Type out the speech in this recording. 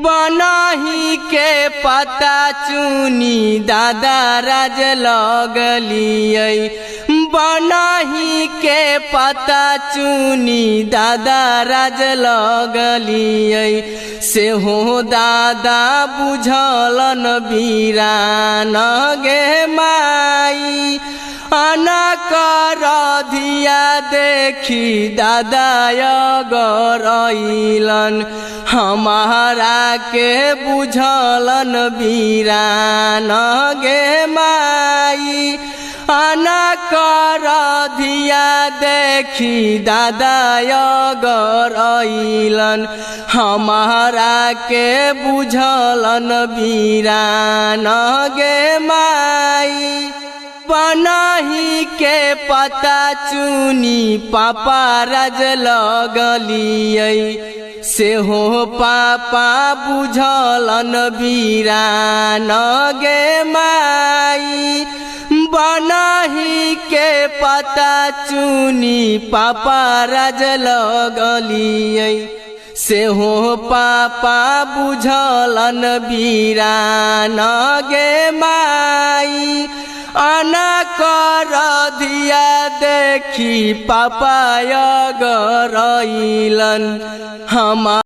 बनही के पता चुनी दादा राज लगलियै। बनही के पता चुनी दादा राज लगलियै। से हो दादा बुझलन बीरान गे माई। अनकर धिया देखी दादा गरइलन। हमारा के बुझलन बीरान गे माई। अनकर धिया देखी दादा गरइलन। हमारा के बुझलन बीरान गे माई। बनही के पता चुनी पापा राज लगलियै। से हो पापा बुझलन बीरान गे माई। बनही के पता चुनी पापा राज लगलियै। से हो पापा बुझलन बीरान गे माई। अनकर धिया देखी पापा गरइलन। हम